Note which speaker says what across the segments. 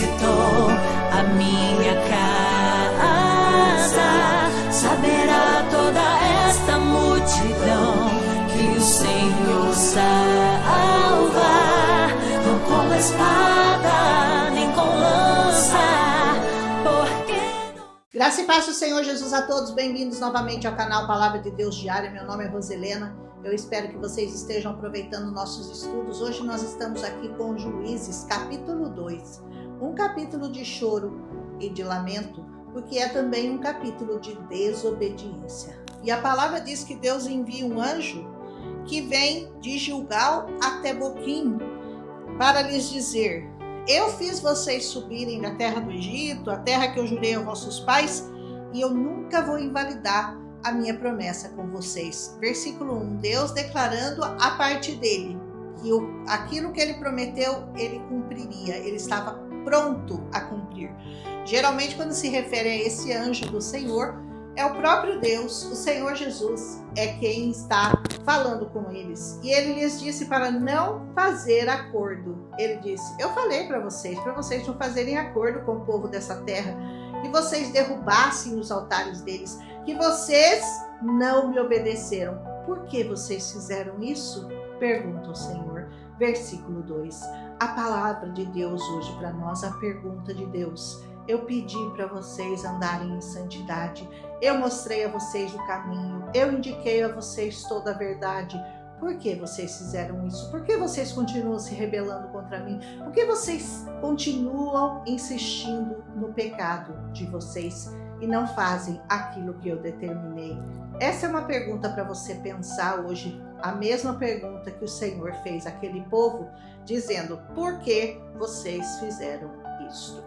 Speaker 1: visitou a minha casa. Saberá toda esta multidão que o Senhor salva, não com espada nem com lança, porque...
Speaker 2: Graça e paz do Senhor Jesus a todos, bem-vindos novamente ao canal Palavra de Deus Diária. Meu nome é Roselena, eu espero que vocês estejam aproveitando nossos estudos. Hoje nós estamos aqui com Juízes, capítulo 2, um capítulo de choro e de lamento, porque é também um capítulo de desobediência. E a palavra diz que Deus envia um anjo que vem de Gilgal até Boquim para lhes dizer: eu fiz vocês subirem da terra do Egito, a terra que eu jurei aos vossos pais, e eu nunca vou invalidar a minha promessa com vocês. Versículo 1, Deus declarando a parte dele, que aquilo que ele prometeu, ele cumpriria, ele estava pronto a cumprir. Geralmente, quando se refere a esse anjo do Senhor, é o próprio Deus, o Senhor Jesus, é quem está falando com eles. E ele lhes disse para não fazer acordo. Ele disse: eu falei para vocês não fazerem acordo com o povo dessa terra, que vocês derrubassem os altares deles, que vocês não me obedeceram. Por que vocês fizeram isso? Pergunta o Senhor. Versículo 2. A palavra de Deus hoje para nós, a pergunta de Deus: eu pedi para vocês andarem em santidade, eu mostrei a vocês o caminho, eu indiquei a vocês toda a verdade. Por que vocês fizeram isso? Por que vocês continuam se rebelando contra mim? Por que vocês continuam insistindo no pecado de vocês e não fazem aquilo que eu determinei? Essa é uma pergunta para você pensar hoje, a mesma pergunta que o Senhor fez àquele povo, dizendo: por que vocês fizeram isto?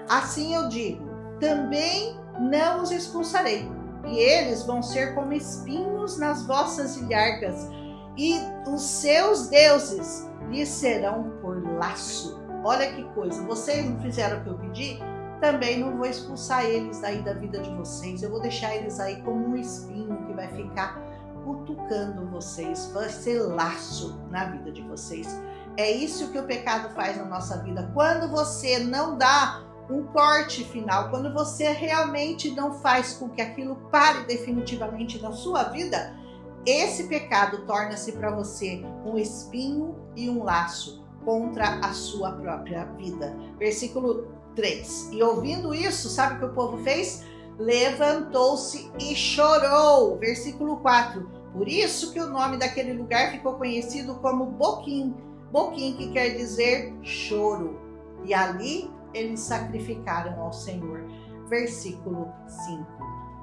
Speaker 2: Assim eu digo, também não os expulsarei, e eles vão ser como espinhos nas vossas ilhargas, e os seus deuses lhes serão por laço. Olha que coisa, vocês não fizeram o que eu pedi? Também não vou expulsar eles daí da vida de vocês, eu vou deixar eles aí como um espinho que vai ficar cutucando vocês, vai ser laço na vida de vocês. É isso que o pecado faz na nossa vida. Quando você não dá um corte final, quando você realmente não faz com que aquilo pare definitivamente na sua vida, esse pecado torna-se para você um espinho e um laço contra a sua própria vida. Versículo 3. E ouvindo isso, sabe o que o povo fez? Levantou-se e chorou. Versículo 4. Por isso que o nome daquele lugar ficou conhecido como Boquim. Boquim, que quer dizer choro. E ali eles sacrificaram ao Senhor. Versículo 5.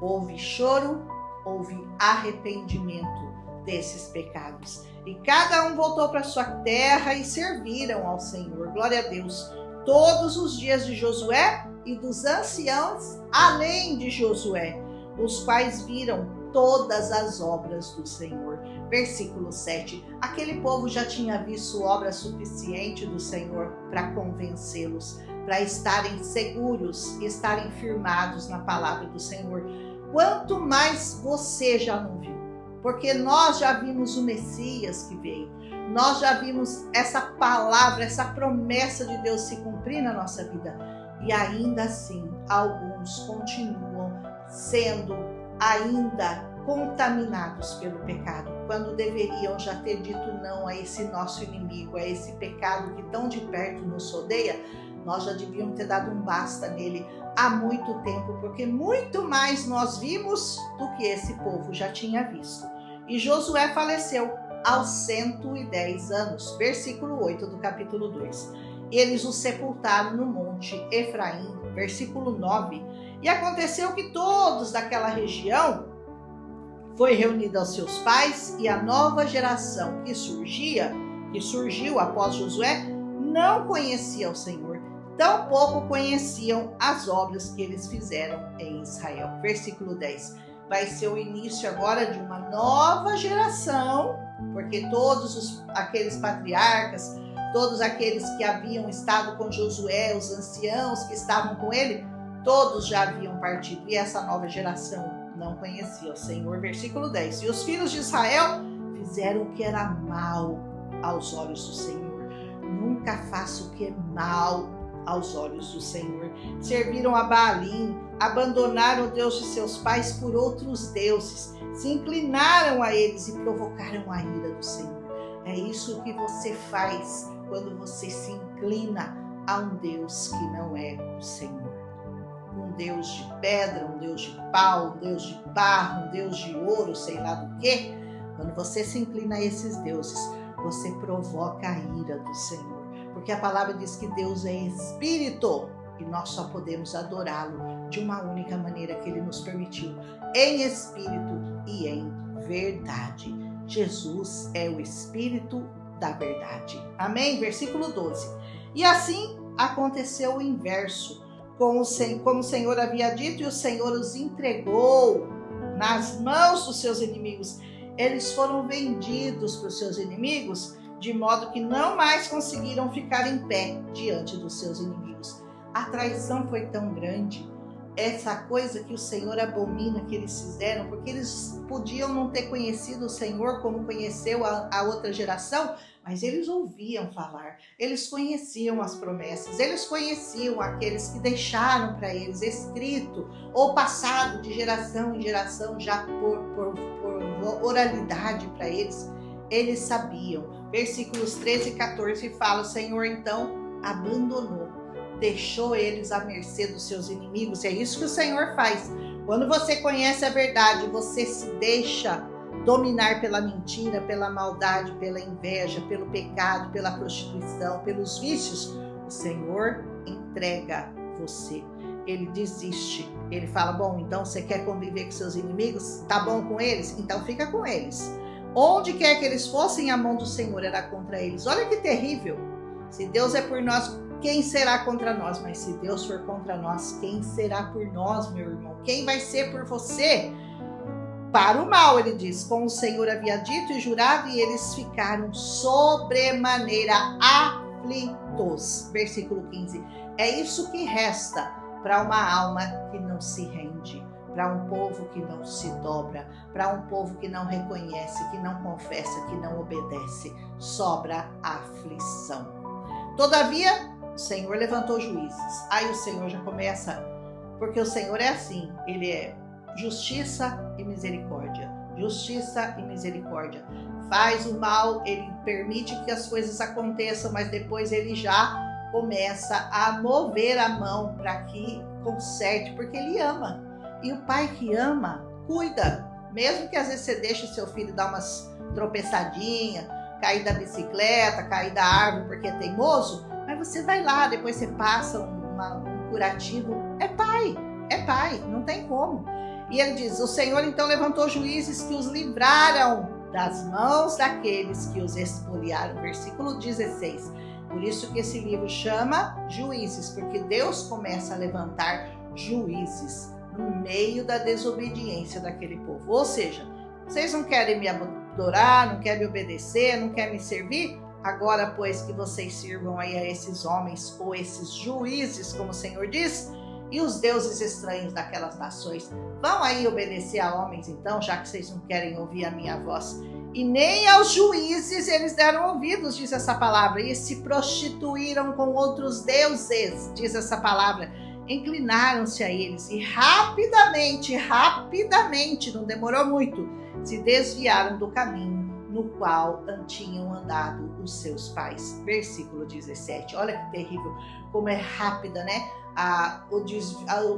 Speaker 2: Houve choro, houve arrependimento desses pecados. E cada um voltou para sua terra e serviram ao Senhor. Glória a Deus. Todos os dias de Josué e dos anciãos, além de Josué, os quais viram todas as obras do Senhor. Versículo 7. Aquele povo já tinha visto obra suficiente do Senhor para convencê-los, para estarem seguros, estarem firmados na palavra do Senhor. Quanto mais você já não viu, porque nós já vimos o Messias que veio, nós já vimos essa palavra, essa promessa de Deus se cumprir na nossa vida, e ainda assim alguns continuam sendo ainda contaminados pelo pecado, quando deveriam já ter dito não a esse nosso inimigo, a esse pecado que tão de perto nos odeia. Nós já devíamos ter dado um basta nele há muito tempo, porque muito mais nós vimos do que esse povo já tinha visto. E Josué faleceu aos 110 anos, versículo 8 do capítulo 2. Eles o sepultaram no monte Efraim, versículo 9. E aconteceu que todos daquela região foi reunida aos seus pais, e a nova geração que surgiu após Josué, não conhecia o Senhor, tampouco conheciam as obras que eles fizeram em Israel. Versículo 10. Vai ser o início agora de uma nova geração, porque todos aqueles patriarcas, todos aqueles que haviam estado com Josué, os anciãos que estavam com ele, todos já haviam partido, e essa nova geração não conhecia o Senhor. Versículo 10. E os filhos de Israel fizeram o que era mal aos olhos do Senhor. Nunca faça o que é mal aos olhos do Senhor. Serviram a Baalim, abandonaram o Deus de seus pais por outros deuses, se inclinaram a eles e provocaram a ira do Senhor. É isso que você faz quando você se inclina a um Deus que não é o Senhor. Um Deus de pedra, um Deus de pau, um Deus de barro, um Deus de ouro, sei lá do quê. Quando você se inclina a esses deuses, você provoca a ira do Senhor. Porque a palavra diz que Deus é Espírito e nós só podemos adorá-lo de uma única maneira que Ele nos permitiu, em Espírito e em verdade. Jesus é o Espírito da verdade. Amém? Versículo 12. E assim aconteceu o inverso, como o Senhor havia dito, e o Senhor os entregou nas mãos dos seus inimigos. Eles foram vendidos para os seus inimigos, de modo que não mais conseguiram ficar em pé diante dos seus inimigos. A traição foi tão grande, essa coisa que o Senhor abomina que eles fizeram, porque eles podiam não ter conhecido o Senhor como conheceu a outra geração, mas eles ouviam falar, eles conheciam as promessas, eles conheciam aqueles que deixaram para eles escrito ou passado de geração em geração já por oralidade para eles. Eles sabiam. Versículos 13 e 14 fala: o Senhor então abandonou, deixou eles à mercê dos seus inimigos. É isso que o Senhor faz. Quando você conhece a verdade, você se deixa dominar pela mentira, pela maldade, pela inveja, pelo pecado, pela prostituição, pelos vícios, o Senhor entrega você. Ele desiste. Ele fala: bom, então você quer conviver com seus inimigos? Tá bom com eles? Então fica com eles. Onde quer que eles fossem, a mão do Senhor era contra eles. Olha que terrível. Se Deus é por nós, quem será contra nós? Mas se Deus for contra nós, quem será por nós, meu irmão? Quem vai ser por você? Para o mal, ele diz, como o Senhor havia dito e jurado, e eles ficaram sobremaneira aflitos. Versículo 15. É isso que resta para uma alma que não se rende, para um povo que não se dobra, para um povo que não reconhece, que não confessa, que não obedece. Sobra aflição. Todavia, o Senhor levantou juízes. Aí o Senhor já começa, porque o Senhor é assim, Ele é justiça e misericórdia. Justiça e misericórdia. Faz o mal, Ele permite que as coisas aconteçam, mas depois Ele já começa a mover a mão para que conserte, porque Ele ama. E o pai que ama, cuida. Mesmo que às vezes você deixe o seu filho dar umas tropeçadinhas, cair da bicicleta, cair da árvore porque é teimoso, mas você vai lá, depois você passa um curativo. É pai, não tem como. E ele diz: o Senhor então levantou juízes que os livraram das mãos daqueles que os expoliaram. Versículo 16. Por isso que esse livro chama Juízes, porque Deus começa a levantar juízes no meio da desobediência daquele povo. Ou seja, vocês não querem me adorar, não querem me obedecer, não querem me servir? Agora, pois, que vocês sirvam aí a esses homens ou esses juízes, como o Senhor diz, e os deuses estranhos daquelas nações. Vão aí obedecer a homens então, já que vocês não querem ouvir a minha voz. E nem aos juízes eles deram ouvidos, diz essa palavra, e se prostituíram com outros deuses, diz essa palavra. Inclinaram-se a eles e rapidamente, não demorou muito, se desviaram do caminho no qual tinham andado os seus pais. Versículo 17. Olha que terrível, como é rápida, né?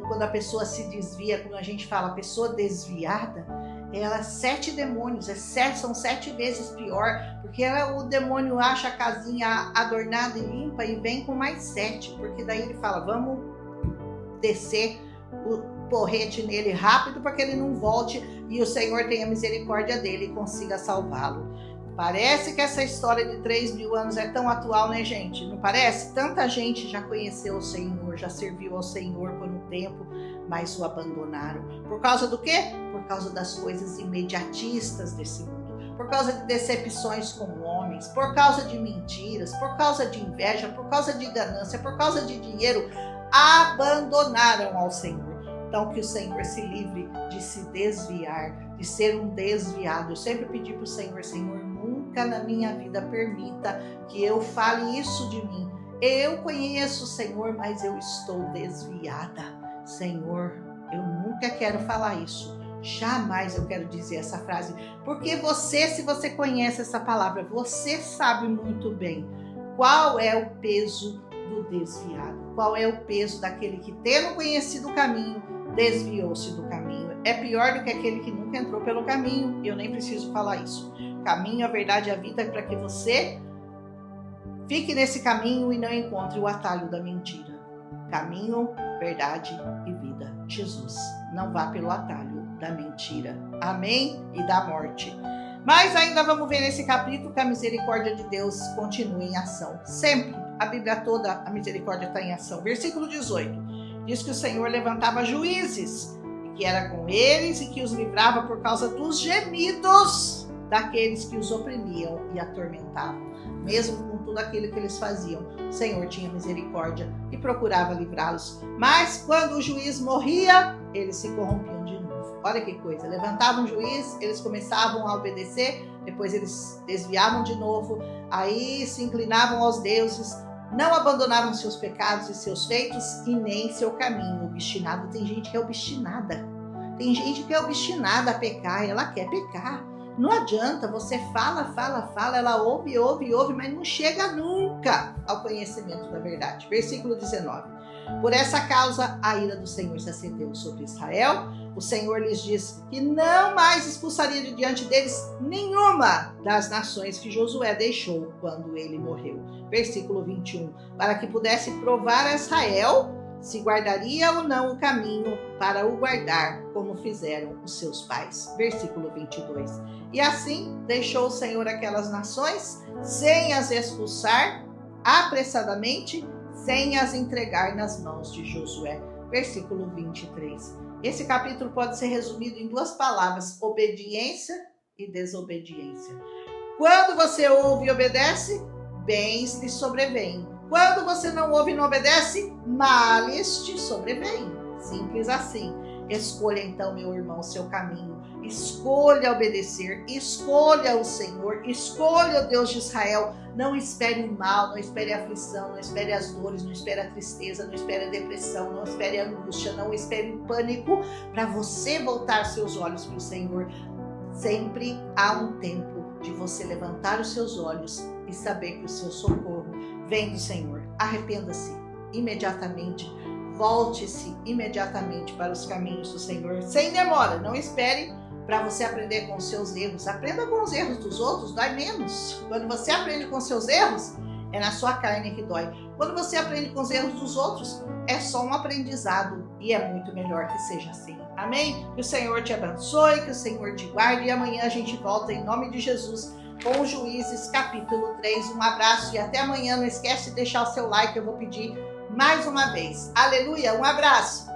Speaker 2: Quando a pessoa se desvia, quando a gente fala pessoa desviada, ela 7 demônios, são 7 vezes pior, porque o demônio acha a casinha adornada e limpa e vem com mais 7, porque daí ele fala: vamos descer o porrete nele rápido para que ele não volte e o Senhor tenha misericórdia dele e consiga salvá-lo. Parece que essa história de 3.000 anos é tão atual, né, gente? Não parece? Tanta gente já conheceu o Senhor, já serviu ao Senhor por um tempo, mas o abandonaram. Por causa do quê? Por causa das coisas imediatistas desse mundo, por causa de decepções com homens, por causa de mentiras, por causa de inveja, por causa de ganância, por causa de dinheiro, abandonaram ao Senhor. Então que o Senhor se livre de se desviar, de ser um desviado. Eu sempre pedi para o Senhor: Senhor, nunca na minha vida permita que eu fale isso de mim, Eu conheço o Senhor, mas eu estou desviada. Senhor, eu nunca quero falar isso. Jamais eu quero dizer essa frase. Porque você, se você conhece essa palavra, você sabe muito bem qual é o peso do desviado. Qual é o peso daquele que, tendo conhecido o caminho, desviou-se do caminho. É pior do que aquele que nunca entrou pelo caminho. Eu nem preciso falar isso. O caminho, a verdade e a vida é para que você fique nesse caminho e não encontre o atalho da mentira. Caminho, verdade e vida. Jesus. Não vá pelo atalho da mentira. Amém? E da morte. Mas ainda vamos ver nesse capítulo que a misericórdia de Deus continua em ação. Sempre. A Bíblia toda, a misericórdia está em ação. Versículo 18. Diz que o Senhor levantava juízes, que era com eles e que os livrava por causa dos gemidos daqueles que os oprimiam e atormentavam. Mesmo com tudo aquilo que eles faziam, o Senhor tinha misericórdia e procurava livrá-los. Mas quando o juiz morria, eles se corrompiam de novo. Olha que coisa, levantavam o juiz, eles começavam a obedecer, depois eles desviavam de novo, aí se inclinavam aos deuses, não abandonavam seus pecados e seus feitos e nem seu caminho. Obstinado, tem gente que é obstinada. Tem gente que é obstinada a pecar, ela quer pecar. Não adianta, você fala, ela ouve, mas não chega nunca ao conhecimento da verdade. Versículo 19. Por essa causa, a ira do Senhor se acendeu sobre Israel. O Senhor lhes disse que não mais expulsaria de diante deles nenhuma das nações que Josué deixou quando ele morreu. Versículo 21. Para que pudesse provar a Israel se guardaria ou não o caminho para o guardar, como fizeram os seus pais. Versículo 22. E assim deixou o Senhor aquelas nações, sem as expulsar apressadamente, sem as entregar nas mãos de Josué. Versículo 23. Esse capítulo pode ser resumido em duas palavras: obediência e desobediência. Quando você ouve e obedece, bens lhe sobrevêm. Quando você não ouve e não obedece, males te sobrevêm. Simples assim. Escolha então, meu irmão, o seu caminho. Escolha obedecer, escolha o Senhor, escolha o Deus de Israel. Não espere o mal, não espere a aflição, não espere as dores, não espere a tristeza, não espere a depressão, não espere a angústia, não espere o pânico para você voltar seus olhos para o Senhor. Sempre há um tempo de você levantar os seus olhos e saber que o seu socorro vem do Senhor. Arrependa-se imediatamente, volte-se imediatamente para os caminhos do Senhor, sem demora. Não espere para você aprender com os seus erros. Aprenda com os erros dos outros, dói menos. Quando você aprende com os seus erros, é na sua carne que dói. Quando você aprende com os erros dos outros, é só um aprendizado e é muito melhor que seja assim. Amém? Que o Senhor te abençoe, que o Senhor te guarde e amanhã a gente volta em nome de Jesus com Juízes capítulo 3. Um abraço e até amanhã. Não esquece de deixar o seu like, eu vou pedir mais uma vez. Aleluia, um abraço.